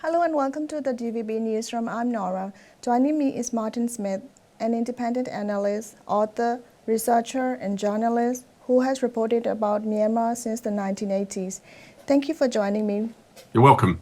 Hello and welcome to the DVB Newsroom. I'm Nora. Joining me is Martin Smith, an independent analyst, author, researcher, and journalist who has reported about Myanmar since the 1980s. Thank you for joining me. You're welcome.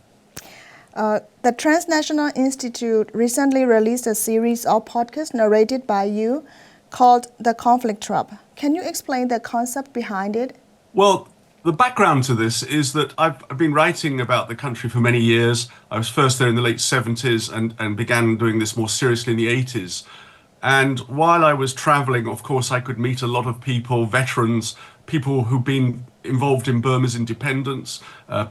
The Transnational Institute recently released a series of podcasts narrated by you called The Conflict Trap. Can you explain the concept behind it? Well, the background to this is that I've been writing about the country for many years. I was first there in the late 70s and began doing this more seriously in the 80s. And while I was traveling, of course, I could meet a lot of people, veterans, people who've been involved in Burma's independence,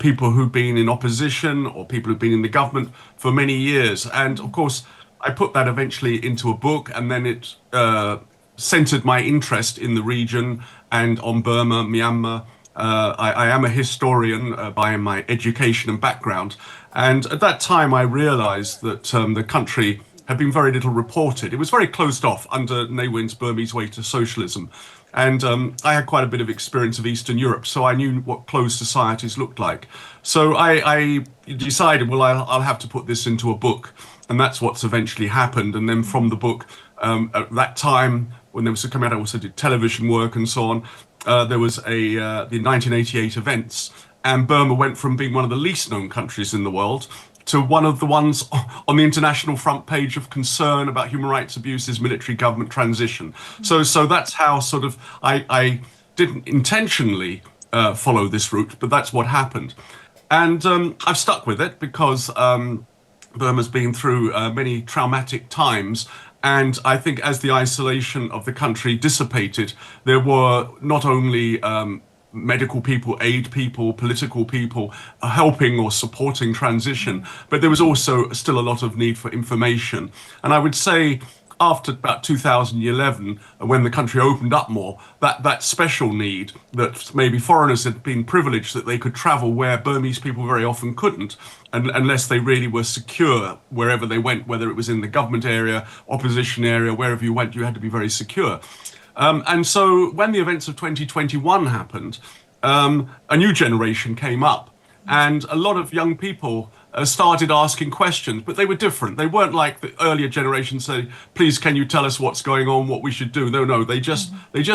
people who've been in opposition or people who've been in the government for many years. And of course, I put that eventually into a book, and then it centered my interest in the region and on Burma, Myanmar. I am a historian by my education and background. And at that time, I realized that the country had been very little reported. It was very closed off under Ne Win's Burmese way to socialism. And I had quite a bit of experience of Eastern Europe, so I knew what closed societies looked like. So I decided, well, I'll have to put this into a book. And that's what's eventually happened. And then from the book, at that time, when there was coming out, I also did television work and so on. There was the 1988 events, and Burma went from being one of the least known countries in the world to one of the ones on the international front page of concern about human rights abuses, military government transition. So that's how sort of I didn't intentionally follow this route, but that's what happened. And I've stuck with it because Burma's been through many traumatic times. And I think as the isolation of the country dissipated, there were not only medical people, aid people, political people helping or supporting transition, but there was also still a lot of need for information. And I would say after about 2011, when the country opened up more, that special need that maybe foreigners had been privileged that they could travel where Burmese people very often couldn't, and unless they really were secure wherever they went, whether it was in the government area, opposition area, wherever you went, you had to be very secure. And so when the events of 2021 happened, a new generation came up, and a lot of young people started asking questions, but they were different. They weren't like the earlier generation say, please, can you tell us what's going on, what we should do? No, they just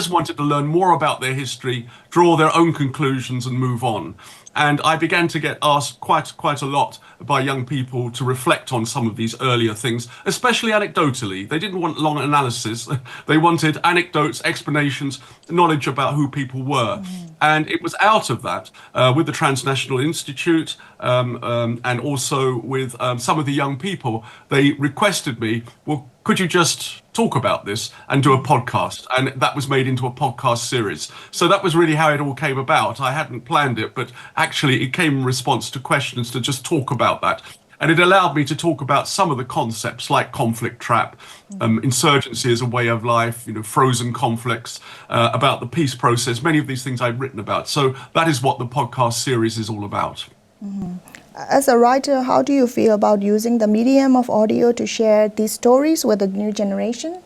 wanted to learn more about their history, draw their own conclusions and move on. And I began to get asked quite a lot by young people to reflect on some of these earlier things, especially anecdotally. They didn't want long analysis. They wanted anecdotes, explanations, knowledge about who people were. And it was out of that, with the Transnational Institute and also with some of the young people, they requested me, well, could you just talk about this and do a podcast? And that was made into a podcast series. So that was really how it all came about. I hadn't planned it, but actually it came in response to questions to just talk about that. And it allowed me to talk about some of the concepts like conflict trap, insurgency as a way of life, frozen conflicts, about the peace process, many of these things I've written about. So that is what the podcast series is all about. Mm-hmm. As a writer, how do you feel about using the medium of audio to share these stories with the new generation?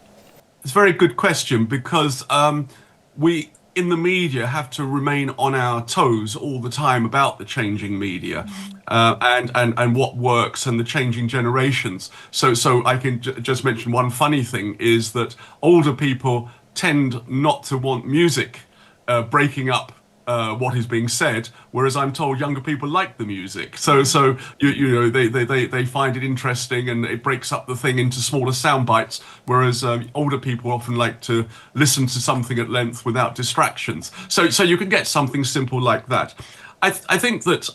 It's a very good question, because we in the media have to remain on our toes all the time about the changing media and what works and the changing generations. So I can just mention one funny thing is that older people tend not to want music breaking up what is being said, whereas I'm told younger people like the music. So they find it interesting and it breaks up the thing into smaller sound bites, whereas older people often like to listen to something at length without distractions. So you can get something simple like that. I think that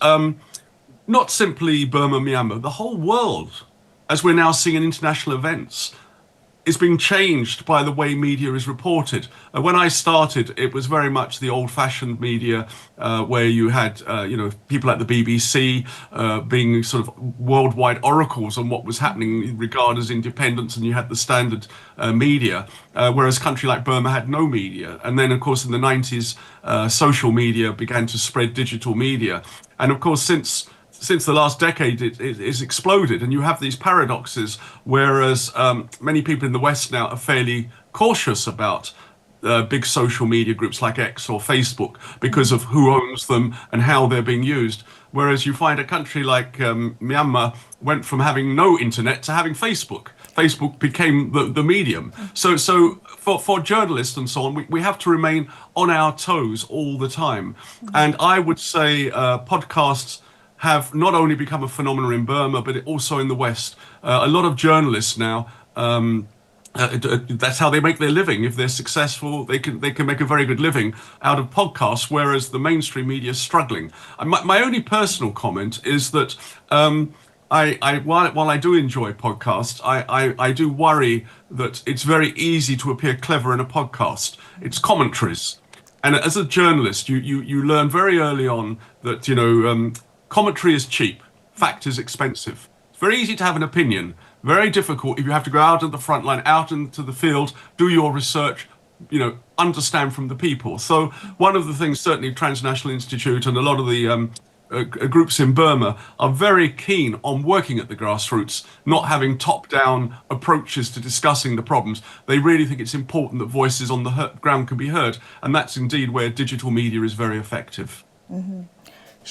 not simply Burma, Myanmar, the whole world, as we're now seeing in international events, is being changed by the way media is reported. When I started, it was very much the old-fashioned media where you had, people like the BBC being sort of worldwide oracles on what was happening regarded as independence, and you had the standard media, whereas a country like Burma had no media. And then, of course, in the 90s, social media began to spread digital media. And of course, since the last decade, it's exploded, and you have these paradoxes, whereas many people in the West now are fairly cautious about big social media groups like X or Facebook because of who owns them and how they're being used. Whereas you find a country like Myanmar went from having no internet to having Facebook. Facebook became the medium. So for journalists and so on, we have to remain on our toes all the time. And I would say podcasts have not only become a phenomenon in Burma, but also in the West. A lot of journalists now, that's how they make their living. If they're successful, they can make a very good living out of podcasts, whereas the mainstream media is struggling. My only personal comment is that while I do enjoy podcasts, I do worry that it's very easy to appear clever in a podcast. It's commentaries. And as a journalist, you learn very early on that, commentary is cheap, fact is expensive. It's very easy to have an opinion, very difficult if you have to go out at the front line, out into the field, do your research, understand from the people. So one of the things, certainly Transnational Institute and a lot of the groups in Burma are very keen on working at the grassroots, not having top-down approaches to discussing the problems. They really think it's important that voices on the ground can be heard, and that's indeed where digital media is very effective. Mm-hmm.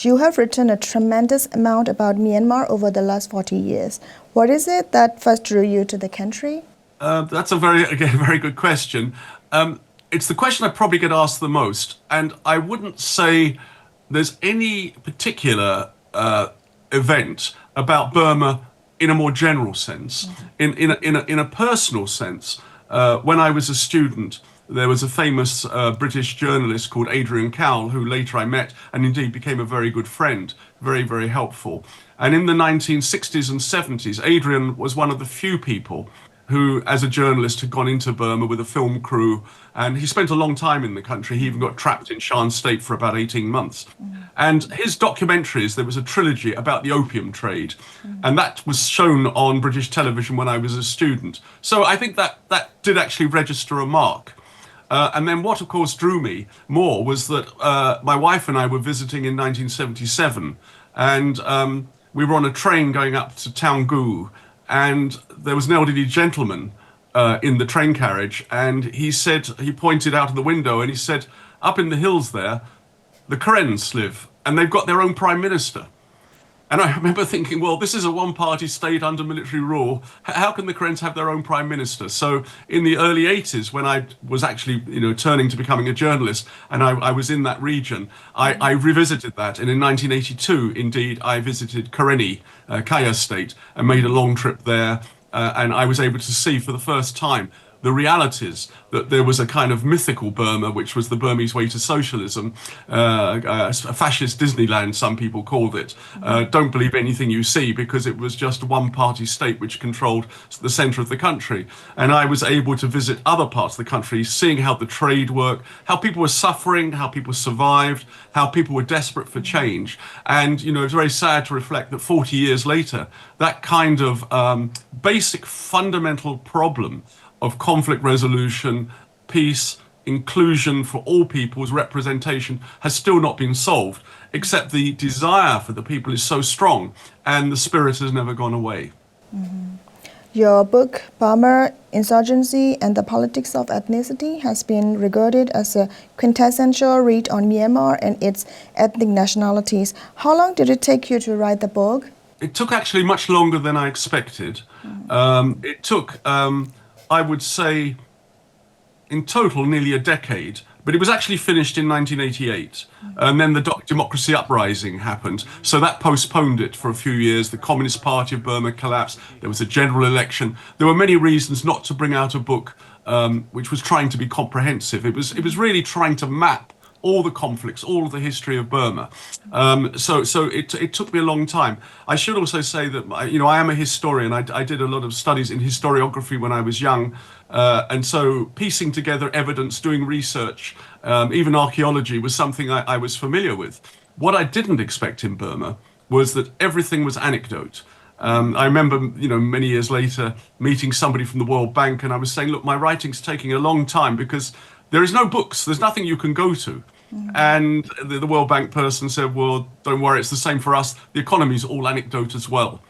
You have written a tremendous amount about Myanmar over the last 40 years. What is it that first drew you to the country? That's very good question. It's the question I probably get asked the most, and I wouldn't say there's any particular event about Burma in a more general sense. In a personal sense, when I was a student, there was a famous British journalist called Adrian Cowell, who later I met and indeed became a very good friend, very, very helpful. And in the 1960s and 70s, Adrian was one of the few people who, as a journalist, had gone into Burma with a film crew, and he spent a long time in the country. He even got trapped in Shan State for about 18 months. And his documentaries, there was a trilogy about the opium trade, and that was shown on British television when I was a student. So I think that did actually register a mark. And then what, of course, drew me more was that my wife and I were visiting in 1977, and we were on a train going up to Taungoo, and there was an elderly gentleman in the train carriage, and he pointed out of the window and he said, up in the hills there, the Karens live, and they've got their own prime minister. And I remember thinking, well, this is a one-party state under military rule. How can the Karens have their own prime minister? So in the early 80s, when I was actually, turning to becoming a journalist, and I was in that region, I revisited that. And in 1982, indeed, I visited Karenni, Kaya State, and made a long trip there. And I was able to see for the first time the realities that there was a kind of mythical Burma, which was the Burmese way to socialism, a fascist Disneyland, some people called it. Don't believe anything you see, because it was just a one-party state which controlled the center of the country. And I was able to visit other parts of the country, seeing how the trade worked, how people were suffering, how people survived, how people were desperate for change. And, it's very sad to reflect that 40 years later, that kind of basic fundamental problem of conflict resolution, peace, inclusion for all people's representation has still not been solved, except the desire for the people is so strong and the spirit has never gone away. Your book, Burma, Insurgency and the Politics of Ethnicity, has been regarded as a quintessential read on Myanmar and its ethnic nationalities. How long did it take you to write the book? It took actually much longer than I expected. It took I would say, in total, nearly a decade. But it was actually finished in 1988. And then the democracy uprising happened. So that postponed it for a few years. The Communist Party of Burma collapsed. There was a general election. There were many reasons not to bring out a book which was trying to be comprehensive. It was really trying to map all the conflicts, all of the history of Burma. So it took me a long time. I should also say that, I am a historian. I did a lot of studies in historiography when I was young. And so piecing together evidence, doing research, even archaeology was something I was familiar with. What I didn't expect in Burma was that everything was anecdote. I remember, many years later meeting somebody from the World Bank, and I was saying, look, my writing's taking a long time because there is no books. There's nothing you can go to. And the World Bank person said, well, don't worry, it's the same for us. The economy's all anecdote as well.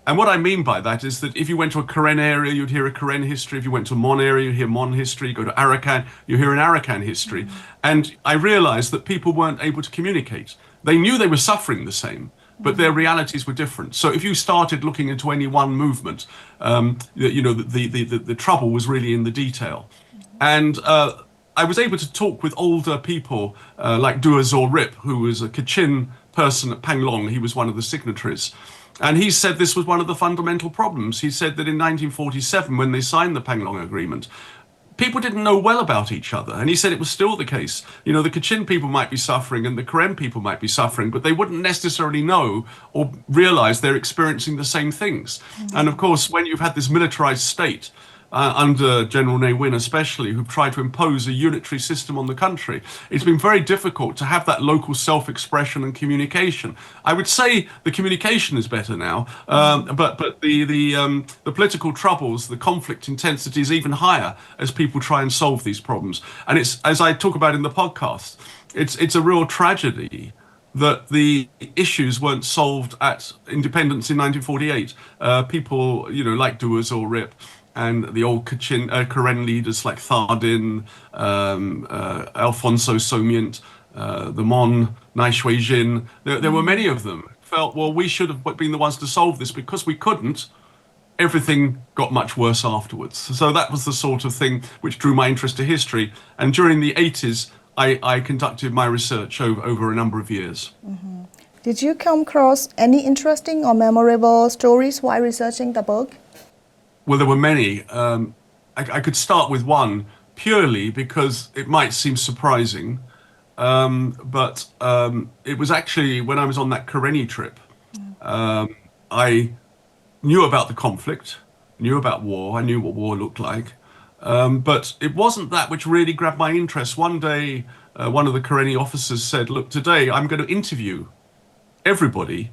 And what I mean by that is that if you went to a Karen area, you'd hear a Karen history. If you went to a Mon area, you'd hear Mon history. You go to Arakan, you hear an Arakan history. And I realized that people weren't able to communicate. They knew they were suffering the same, but their realities were different. So if you started looking into any one movement, the trouble was really in the detail. And I was able to talk with older people like Dua Zor Rip, who was a Kachin person at Panglong. He was one of the signatories. And he said this was one of the fundamental problems. He said that in 1947, when they signed the Panglong Agreement, people didn't know well about each other. And he said it was still the case. You know, the Kachin people might be suffering and the Karen people might be suffering, but they wouldn't necessarily know or realize they're experiencing the same things. And of course, when you've had this militarized state, under General Ne Win especially, who've tried to impose a unitary system on the country, it's been very difficult to have that local self-expression and communication. I would say the communication is better now, but the political troubles, the conflict intensity is even higher as people try and solve these problems. And it's, as I talk about in the podcast, it's a real tragedy that the issues weren't solved at independence in 1948. People, you know, like Dua Zor Rip, and the old Karen leaders like Thardin, Alfonso Somient, the Mon, Nai Shui Jin, there were many of them, felt, well, we should have been the ones to solve this. Because we couldn't, everything got much worse afterwards. So that was the sort of thing which drew my interest to history. And during the 80s, I conducted my research over a number of years. Did you come across any interesting or memorable stories while researching the book? Well, there were many. I could start with one purely because it might seem surprising, but it was actually when I was on that Karenni trip. I knew about the conflict, knew about war, I knew what war looked like, but it wasn't that which really grabbed my interest. One day, one of the Karenni officers said, look, today I'm going to interview everybody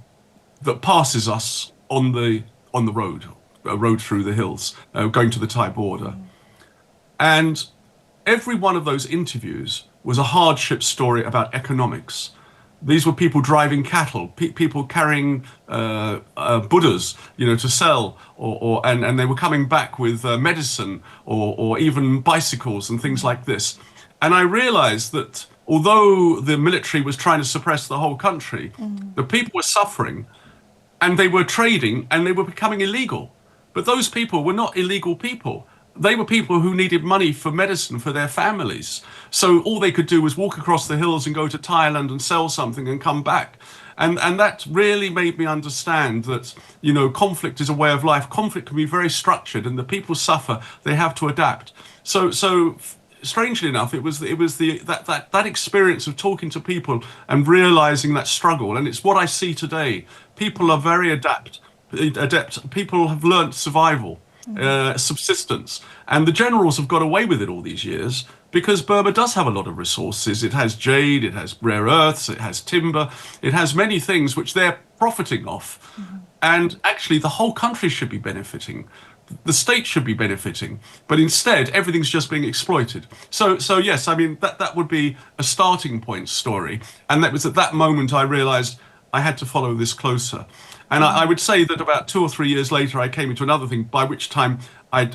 that passes us on the road. A road through the hills, going to the Thai border. And every one of those interviews was a hardship story about economics. These were people driving cattle, people carrying Buddhas, you know, to sell, and they were coming back with medicine or even bicycles and things like this. And I realized that although the military was trying to suppress the whole country, the people were suffering and they were trading and they were becoming illegal. But those people were not illegal people. They were people who needed money for medicine for their families. So all they could do was walk across the hills and go to Thailand and sell something and come back. And that really made me understand that, you know, conflict is a way of life. Conflict can be very structured and the people suffer. They have to adapt. So strangely enough, it was that experience of talking to people and realizing that struggle. And it's what I see today. People are very adept. People have learnt survival, subsistence, and the generals have got away with it all these years because Burma does have a lot of resources. It has jade, it has rare earths, it has timber, it has many things which they're profiting off. And actually the whole country should be benefiting. The state should be benefiting, but instead everything's just being exploited. So yes, I mean that would be a starting point story, and that was at that moment I realized I had to follow this closer. And I would say that about 2 or 3 years later, I came into another thing, by which time I'd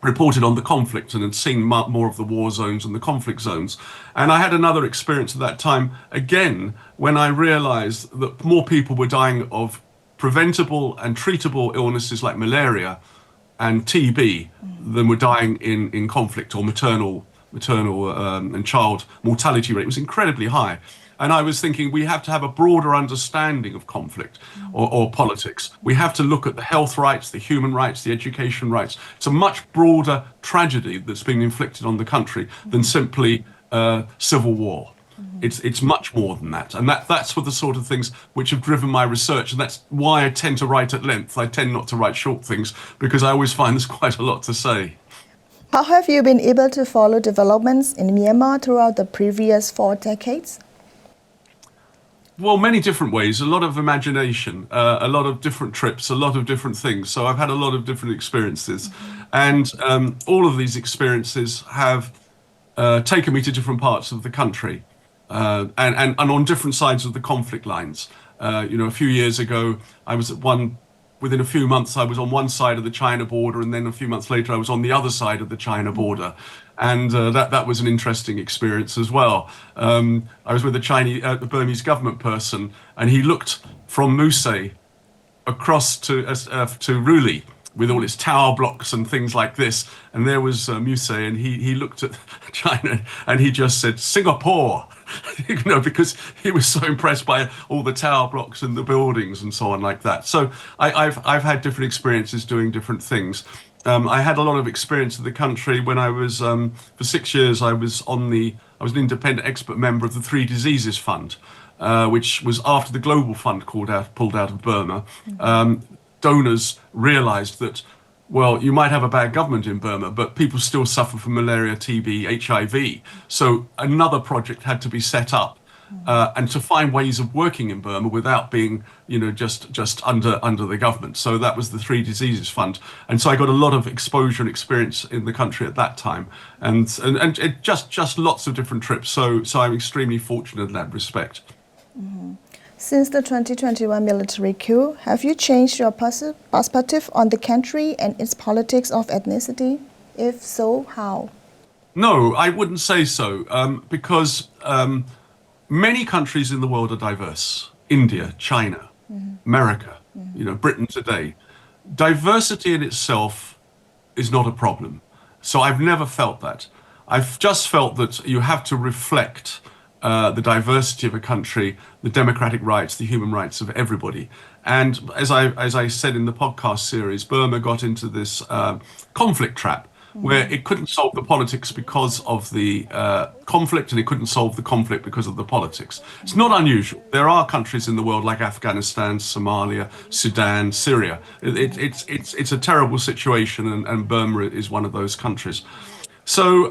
reported on the conflict and had seen more of the war zones and the conflict zones. And I had another experience at that time, again, when I realized that more people were dying of preventable and treatable illnesses like malaria and TB than were dying in conflict, or maternal and child mortality rate was incredibly high. And I was thinking we have to have a broader understanding of conflict or politics. We have to look at the health rights, the human rights, the education rights. It's a much broader tragedy that's been inflicted on the country than simply civil war. It's much more than that. And that's what the sort of things which have driven my research. And that's why I tend to write at length. I tend not to write short things because I always find there's quite a lot to say. How have you been able to follow developments in Myanmar throughout the previous 4 decades? Well, many different ways, a lot of imagination, a lot of different trips, a lot of different things. So I've had a lot of different experiences. And all of these experiences have taken me to different parts of the country and on different sides of the conflict lines. You know, a few years ago, I was at one within a few months, I was on one side of the China border, and then a few months later, I was on the other side of the China border, and that was an interesting experience as well. I was with the Burmese government person, and he looked from Musée across to Ruli with all its tower blocks and things like this. And there was Musée, and he looked at China and he just said, Singapore, because he was so impressed by all the tower blocks and the buildings and so on like that. So I've had different experiences doing different things. I had a lot of experience in the country when I was, for 6 years, I was an independent expert member of the Three Diseases Fund, which was after the Global Fund pulled out of Burma. Donors realized that, well, you might have a bad government in Burma, but people still suffer from malaria, TB, HIV. So another project had to be set up, and to find ways of working in Burma without being, just under the government. So that was the Three Diseases Fund, and so I got a lot of exposure and experience in the country at that time, and it just lots of different trips. So I'm extremely fortunate in that respect. Since the 2021 military coup, have you changed your perspective on the country and its politics of ethnicity? If so, how? No, I wouldn't say so, because many countries in the world are diverse. India, China, America, Britain today. Diversity in itself is not a problem. So I've never felt that. I've just felt that you have to reflect the diversity of a country, the democratic rights, the human rights of everybody. And as I said in the podcast series, Burma got into this conflict trap where it couldn't solve the politics because of the conflict, and it couldn't solve the conflict because of the politics. It's not unusual. There are countries in the world like Afghanistan, Somalia, Sudan, Syria. It's a terrible situation, and Burma is one of those countries. So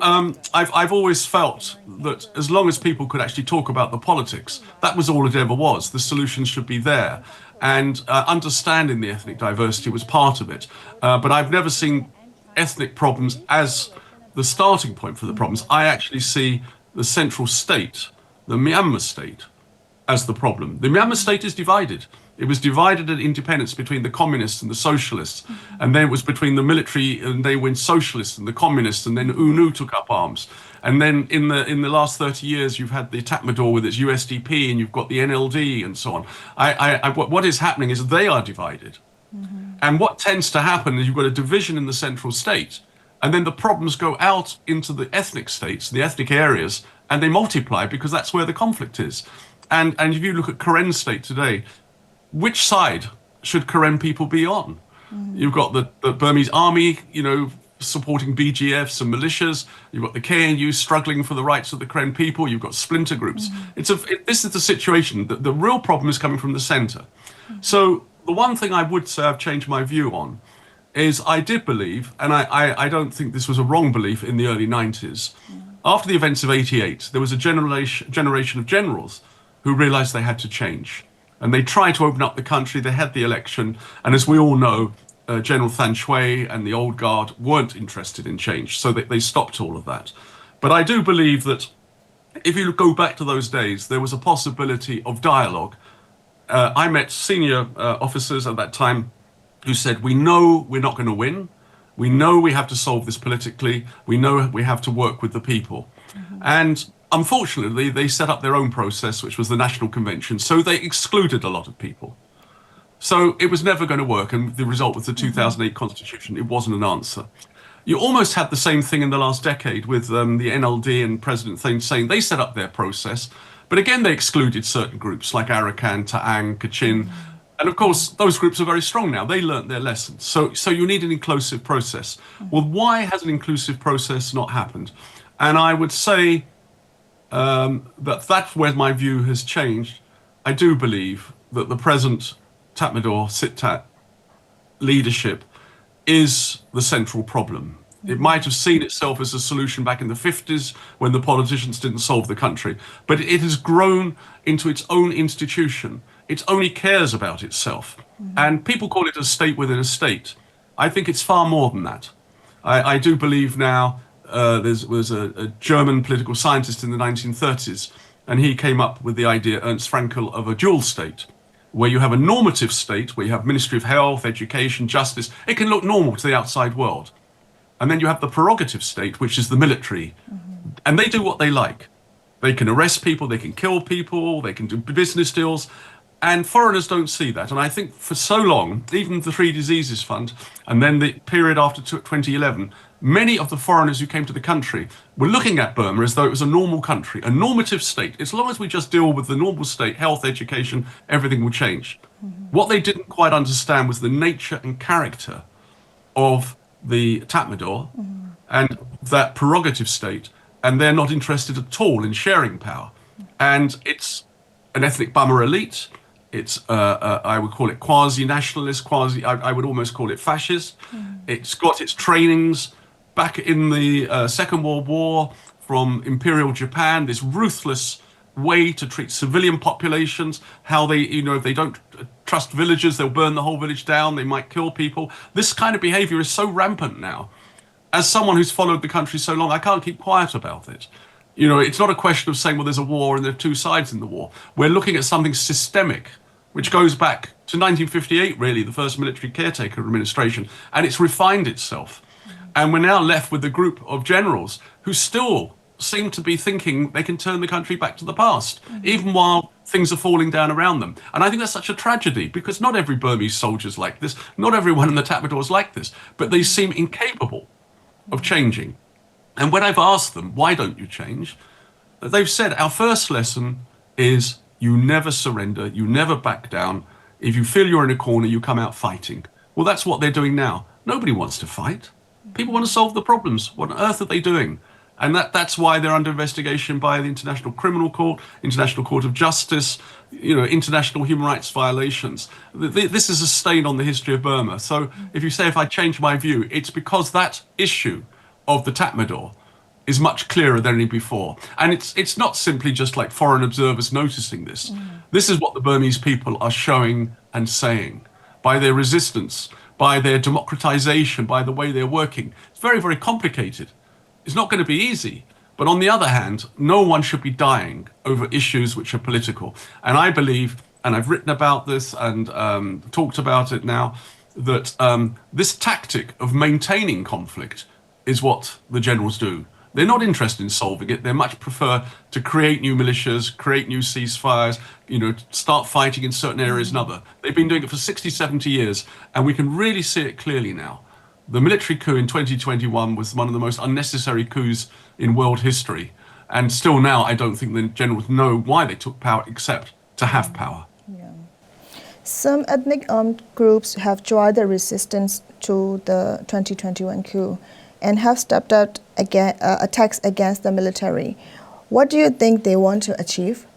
I've always felt that as long as people could actually talk about the politics, that was all it ever was. The solutions should be there. And understanding the ethnic diversity was part of it. But I've never seen ethnic problems as the starting point for the problems. I actually see the central state, the Myanmar state, as the problem. The Myanmar state is divided. It was divided at independence between the communists and the socialists. And then it was between the military, and they went socialist, and the communists, and then UNU took up arms. And then in the last 30 years, you've had the Tatmadaw with its USDP, and you've got the NLD and so on. What is happening is they are divided. And what tends to happen is you've got a division in the central state, and then the problems go out into the ethnic states, the ethnic areas, and they multiply because that's where the conflict is. And if you look at Karen state today, which side should Karen people be on? You've got the Burmese army, supporting BGFs and militias. You've got the KNU struggling for the rights of the Karen people. You've got splinter groups. This is the situation. The real problem is coming from the center. So the one thing I would say I've changed my view on is I did believe, and I don't think this was a wrong belief in the early 90s, after the events of 88, there was a generation of generals who realized they had to change. And they tried to open up the country. They had the election. And as we all know, General Than Shwe and the old guard weren't interested in change. So they stopped all of that. But I do believe that if you go back to those days, there was a possibility of dialogue. I met senior officers at that time who said, we know we're not going to win. We know we have to solve this politically. We know we have to work with the people. And unfortunately, they set up their own process, which was the National Convention, so they excluded a lot of people. So it was never going to work, and the result was the 2008 Constitution. It wasn't an answer. You almost had the same thing in the last decade with the NLD and President Thein Sein. They set up their process, but again, they excluded certain groups like Arakan, Ta'ang, Kachin. And of course, those groups are very strong now. They learnt their lessons. So you need an inclusive process. Well, why has an inclusive process not happened? And I would say that's where my view has changed. I do believe that the present Tatmadaw Sit-Tat leadership is the central problem. It might have seen itself as a solution back in the 50s when the politicians didn't solve the country, but it has grown into its own institution. It only cares about itself. And people call it a state within a state. I think it's far more than that. I do believe now there was a German political scientist in the 1930s, and he came up with the idea, Ernst Fraenkel, of a dual state. where you have a normative state, where you have Ministry of Health, Education, Justice. It can look normal to the outside world. And then you have the prerogative state, which is the military. And they do what they like. They can arrest people, they can kill people, they can do business deals. And foreigners don't see that. And I think for so long, even the Three Diseases Fund, and then the period after 2011, many of the foreigners who came to the country were looking at Burma as though it was a normal country, a normative state. As long as we just deal with the normal state, health, education, everything will change. What they didn't quite understand was the nature and character of the Tatmadaw and that prerogative state, and they're not interested at all in sharing power. And it's an ethnic Burma elite. It's, I would call it quasi-nationalist, I would almost call it fascist. It's got its trainings back in the Second World War from Imperial Japan, this ruthless way to treat civilian populations, how they, if they don't trust villagers, they'll burn the whole village down, they might kill people. This kind of behavior is so rampant now. As someone who's followed the country so long, I can't keep quiet about it. It's not a question of saying, well, there's a war and there are two sides in the war. We're looking at something systemic, which goes back to 1958, really, the first military caretaker administration, and it's refined itself. And we're now left with a group of generals who still seem to be thinking they can turn the country back to the past, even while things are falling down around them. And I think that's such a tragedy, because not every Burmese soldier's like this, not everyone in the Tatmadaw's like this, but they seem incapable of changing. And when I've asked them, why don't you change? They've said, our first lesson is you never surrender, you never back down. If you feel you're in a corner, you come out fighting. Well, that's what they're doing now. Nobody wants to fight. People want to solve the problems. What on earth are they doing? And that's why they're under investigation by the International Criminal Court, International Court of Justice, international human rights violations. This is a stain on the history of Burma. So if you say, if I change my view, it's because that issue of the Tatmadaw is much clearer than any before. And it's not simply just like foreign observers noticing this. This is what the Burmese people are showing and saying by their resistance, by their democratization, by the way they're working. It's very, very complicated. It's not going to be easy. But on the other hand, no one should be dying over issues which are political. And I believe, and I've written about this and talked about it now, that this tactic of maintaining conflict is what the generals do. They're not interested in solving it. They much prefer to create new militias, create new ceasefires, start fighting in certain areas and other. They've been doing it for 60, 70 years, and we can really see it clearly now. The military coup in 2021 was one of the most unnecessary coups in world history. And still now, I don't think the generals know why they took power except to have power. Yeah. Some ethnic armed groups have joined the resistance to the 2021 coup and have stepped up attacks against the military. What do you think they want to achieve?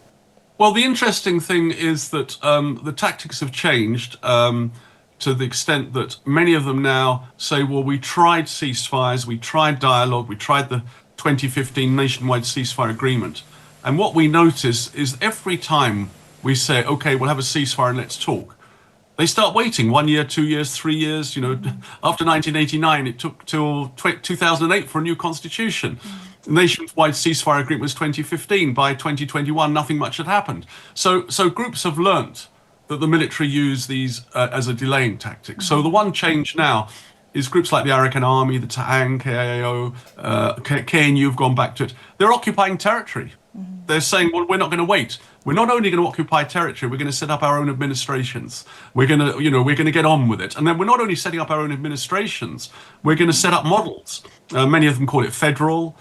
Well, the interesting thing is that the tactics have changed to the extent that many of them now say, well, we tried ceasefires, we tried dialogue, we tried the 2015 nationwide ceasefire agreement. And what we notice is every time we say, okay, we'll have a ceasefire and let's talk, they start waiting 1 year, 2 years, 3 years. After 1989, it took till 2008 for a new constitution. The nationwide ceasefire agreement was 2015. By 2021, nothing much had happened. So groups have learnt that the military use these as a delaying tactic. So the one change now is groups like the Arakan Army, the Ta'ang, KAO, KNU have gone back to it. They're occupying territory. They're saying, well, we're not going to wait. We're not only going to occupy territory, we're going to set up our own administrations. We're going to, we're going to get on with it. And then we're not only setting up our own administrations, we're going to set up models. Many of them call it federal.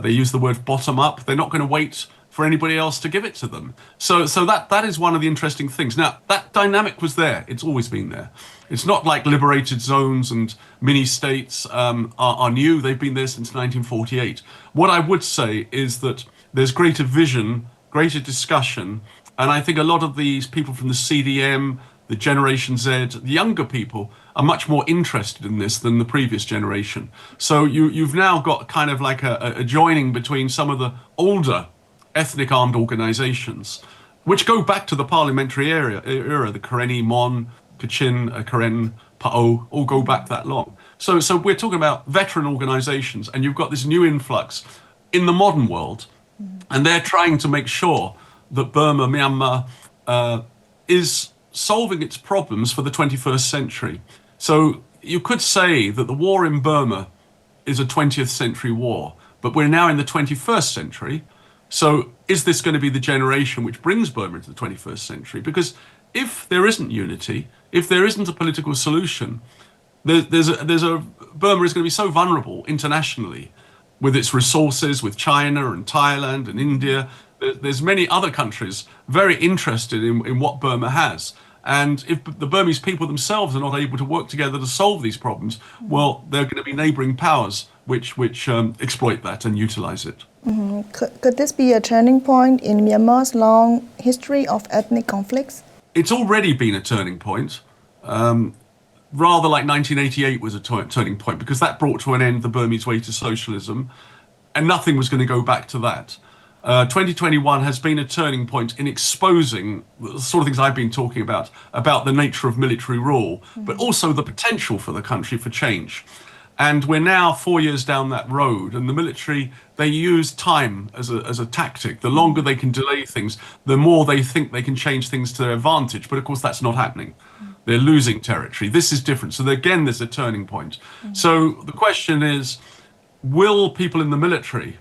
They use the word bottom up. They're not going to wait for anybody else to give it to them. So that is one of the interesting things. Now, that dynamic was there. It's always been there. It's not like liberated zones and mini-states are new. They've been there since 1948. What I would say is that there's greater vision, greater discussion, and I think a lot of these people from the CDM, the Generation Z, the younger people are much more interested in this than the previous generation. So you've now got kind of like a joining between some of the older ethnic armed organizations, which go back to the parliamentary era, the Karenni, Mon, Kachin, Karen, Pa'o, all go back that long. So we're talking about veteran organizations, and you've got this new influx in the modern world, and they're trying to make sure that Burma, Myanmar, is solving its problems for the 21st century. So you could say that the war in Burma is a 20th century war, but we're now in the 21st century. So is this going to be the generation which brings Burma into the 21st century? Because if there isn't unity, if there isn't a political solution, Burma is going to be so vulnerable internationally with its resources, with China and Thailand and India. There's many other countries very interested in what Burma has. And if the Burmese people themselves are not able to work together to solve these problems, well, there are going to be neighboring powers which exploit that and utilize it. Could this be a turning point in Myanmar's long history of ethnic conflicts? It's already been a turning point. Rather like 1988 was a turning point, because that brought to an end the Burmese way to socialism, and nothing was going to go back to that. 2021 has been a turning point in exposing the sort of things I've been talking about the nature of military rule, but also the potential for the country for change. And we're now 4 years down that road, and the military, they use time as a tactic. The longer they can delay things, the more they think they can change things to their advantage. But of course, that's not happening. They're losing territory. This is different. So again, there's a turning point. So the question is, will people in the military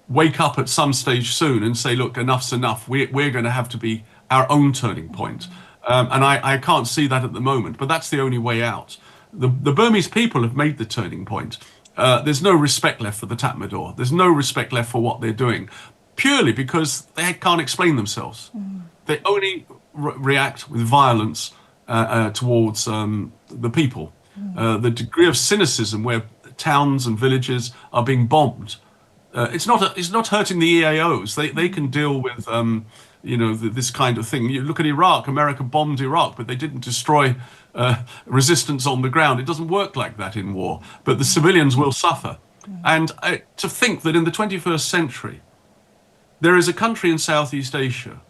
wake up at some stage soon and say, look, enough's enough. We're going to have to be our own turning point. And I can't see that at the moment, but that's the only way out. The Burmese people have made the turning point. There's no respect left for the Tatmadaw. There's no respect left for what they're doing, purely because they can't explain themselves. They only react with violence towards the people. The degree of cynicism where towns and villages are being bombed. It's not hurting the EAOs. They can deal with this kind of thing. You look at Iraq. America bombed Iraq, but they didn't destroy resistance on the ground. It doesn't work like that in war. But the civilians will suffer. And to think that in the 21st century, there is a country in Southeast Asia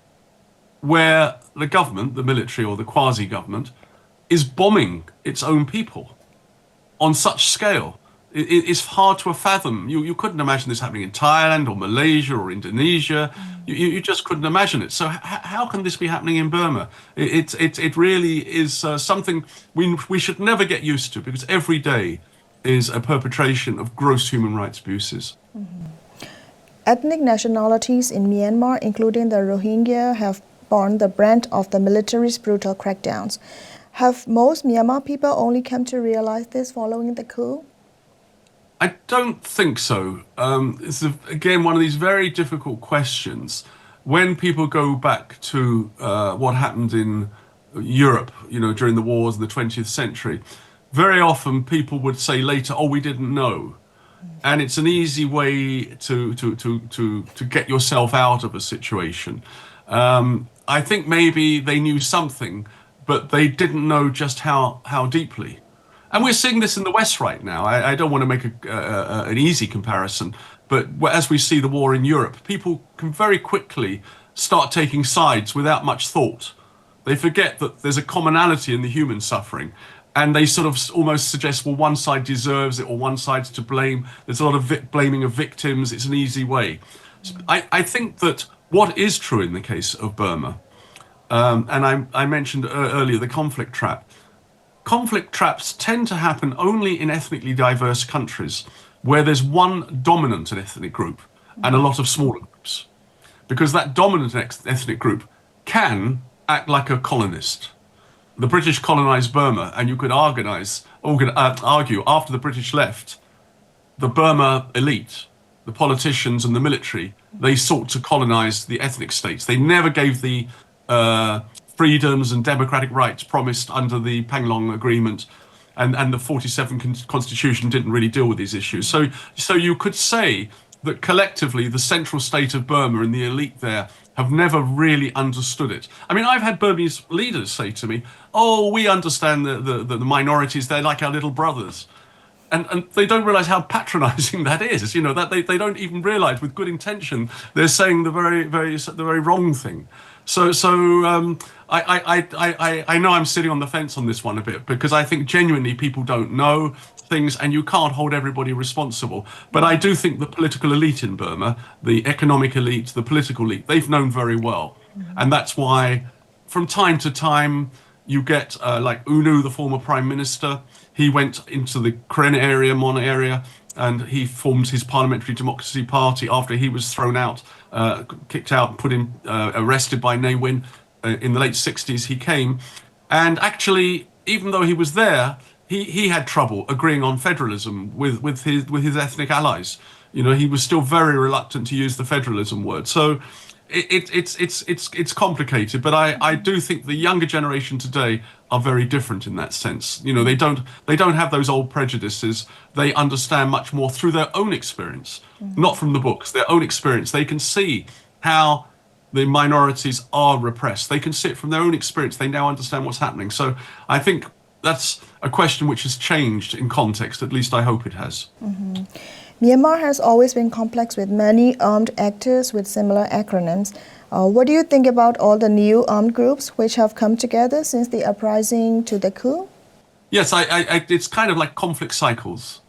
where the government, the military or the quasi-government, is bombing its own people on such scale. It's hard to fathom. You couldn't imagine this happening in Thailand or Malaysia or Indonesia. You just couldn't imagine it. So how can this be happening in Burma? It really is something we should never get used to, because every day is a perpetration of gross human rights abuses. Ethnic nationalities in Myanmar, including the Rohingya, have borne the brunt of the military's brutal crackdowns. Have most Myanmar people only come to realize this following the coup? I don't think so. It's again one of these very difficult questions. When people go back to what happened in Europe, during the wars in the 20th century, very often people would say later, "Oh, we didn't know," and it's an easy way to get yourself out of a situation. I think maybe they knew something, but they didn't know just how deeply. And we're seeing this in the West right now. I don't want to make an easy comparison, but as we see the war in Europe, people can very quickly start taking sides without much thought. They forget that there's a commonality in the human suffering, and they sort of almost suggest, well, one side deserves it or one side's to blame. There's a lot of blaming of victims. It's an easy way. So I think that what is true in the case of Burma, and I mentioned earlier the conflict trap. Conflict traps tend to happen only in ethnically diverse countries where there's one dominant ethnic group and a lot of smaller groups. Because that dominant ethnic group can act like a colonist. The British colonized Burma, and you could argue after the British left, the Burma elite, the politicians and the military, they sought to colonize the ethnic states. They never gave the freedoms and democratic rights promised under the Panglong Agreement, and the 47 Constitution didn't really deal with these issues. So you could say that collectively the central state of Burma and the elite there have never really understood it. I mean, I've had Burmese leaders say to me, "Oh, we understand the minorities, they're like our little brothers." And they don't realize how patronizing that is. That they don't even realize, with good intention, they're saying the very wrong thing. So I know I'm sitting on the fence on this one a bit, because I think genuinely people don't know things, and you can't hold everybody responsible. But I do think the political elite in Burma, the economic elite, the political elite, they've known very well. And that's why from time to time, you get like UNU, the former prime minister. He went into the Karen area, Mon area, and he formed his Parliamentary Democracy Party after he was thrown out, kicked out, put in, arrested by Ne Win in the late 60s. He came, and actually, even though he was there, he had trouble agreeing on federalism with his ethnic allies. You know, he was still very reluctant to use the federalism word. So it's complicated, but I do think the younger generation today are very different in that sense. You know, they don't have those old prejudices. They understand much more through their own experience, not from the books, their own experience. They can see how the minorities are repressed. They can see it from their own experience. They now understand what's happening. So I think that's a question which has changed in context. At least I hope it has. Myanmar has always been complex with many armed actors with similar acronyms. What do you think about all the new armed groups which have come together since the uprising to the coup? Yes, it's kind of like conflict cycles.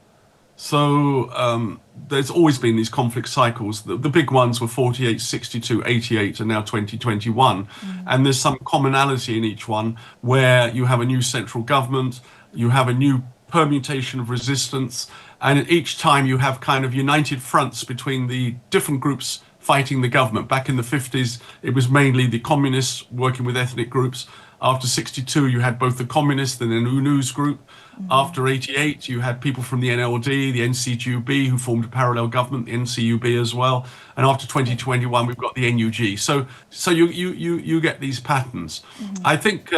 So there's always been these conflict cycles. The big ones were 48, 62, 88, and now 2021. And there's some commonality in each one where you have a new central government, you have a new permutation of resistance, and each time you have kind of united fronts between the different groups fighting the government. Back in the 50s, it was mainly the communists working with ethnic groups. After 62, you had both the communists and the UNU's group. After 88, you had people from the NLD, the NCGUB, who formed a parallel government, the NCUB as well. And after 2021, we've got the NUG. So you get these patterns. I think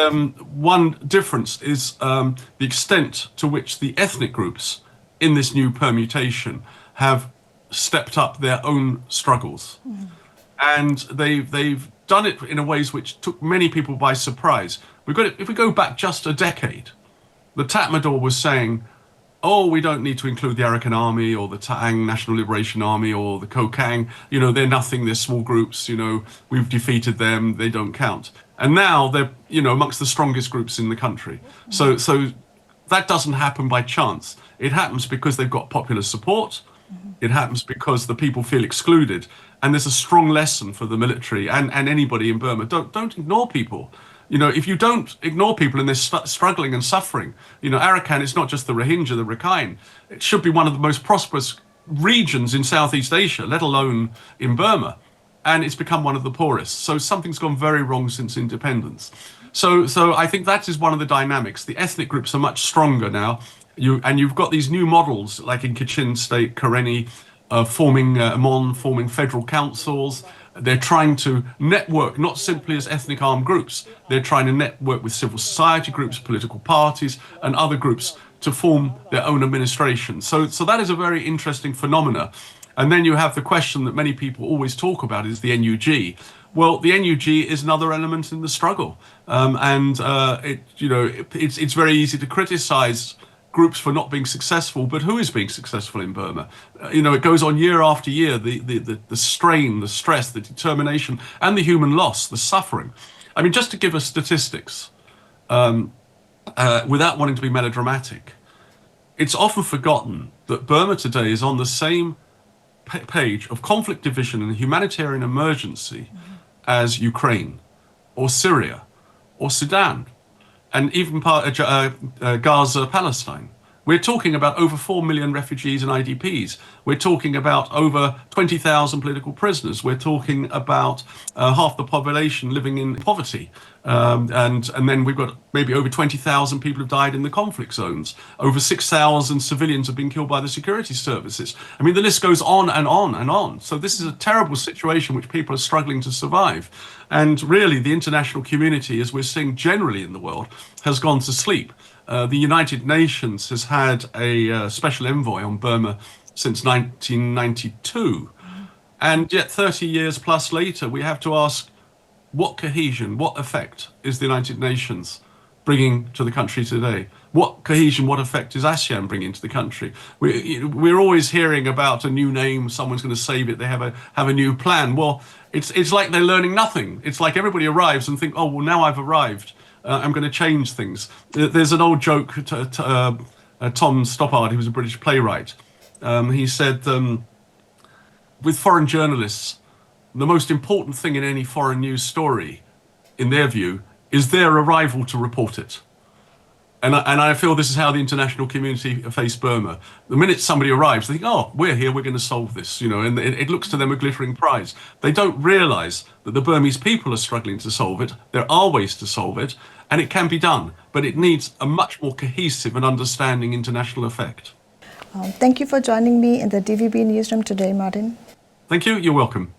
one difference is the extent to which the ethnic groups in this new permutation have stepped up their own struggles. And they've done it in a ways which took many people by surprise. If we go back just a decade, the Tatmadaw was saying, oh, we don't need to include the Arakan Army or the Taang National Liberation Army or the Kokang. You know, they're nothing, they're small groups, you know, we've defeated them, they don't count. And now they're, you know, amongst the strongest groups in the country. So that doesn't happen by chance. It happens because they've got popular support. It happens because the people feel excluded. And there's a strong lesson for the military and anybody in Burma. Don't ignore people. You know, if you don't ignore people and they're struggling and suffering, you know, Arakan is not just the Rohingya, the Rakhine. It should be one of the most prosperous regions in Southeast Asia, let alone in Burma. And it's become one of the poorest. So something's gone very wrong since independence. So I think that is one of the dynamics. The ethnic groups are much stronger now. You've got these new models, like in Kachin State, Karenni, forming Mon, forming federal councils. They're trying to network, not simply as ethnic armed groups. They're trying to network with civil society groups, political parties, and other groups to form their own administration. So that is a very interesting phenomena. And then you have the question that many people always talk about is the NUG. Well, the NUG is another element in the struggle. It's very easy to criticize groups for not being successful, but who is being successful in Burma? It goes on year after year, the strain, the stress, the determination, and the human loss, the suffering. I mean, just to give us statistics, without wanting to be melodramatic, it's often forgotten that Burma today is on the same page of conflict, division, and humanitarian emergency as Ukraine, or Syria, or Sudan, and even Gaza, Palestine. We're talking about over 4 million refugees and IDPs. We're talking about over 20,000 political prisoners. We're talking about half the population living in poverty. And then we've got maybe over 20,000 people who've died in the conflict zones. Over 6,000 civilians have been killed by the security services. I mean, the list goes on and on and on. So this is a terrible situation which people are struggling to survive. And really, the international community, as we're seeing generally in the world, has gone to sleep. The United Nations has had a special envoy on Burma since 1992. And yet 30 years plus later, we have to ask, what cohesion, what effect is the United Nations bringing to the country today? What cohesion, what effect is ASEAN bringing to the country? We're always hearing about a new name, someone's going to save it, they have a new plan. Well, it's like they're learning nothing. It's like everybody arrives and think, oh, well, now I've arrived. I'm going to change things. There's an old joke, Tom Stoppard, who was a British playwright. He said, with foreign journalists, the most important thing in any foreign news story, in their view, is their arrival to report it. And I feel this is how the international community face Burma. The minute somebody arrives, they think, oh, we're here, we're going to solve this, and it looks to them a glittering prize. They don't realize that the Burmese people are struggling to solve it. There are ways to solve it, and it can be done, but it needs a much more cohesive and understanding international effect. Thank you for joining me in the DVB Newsroom today, Martin. Thank you, you're welcome.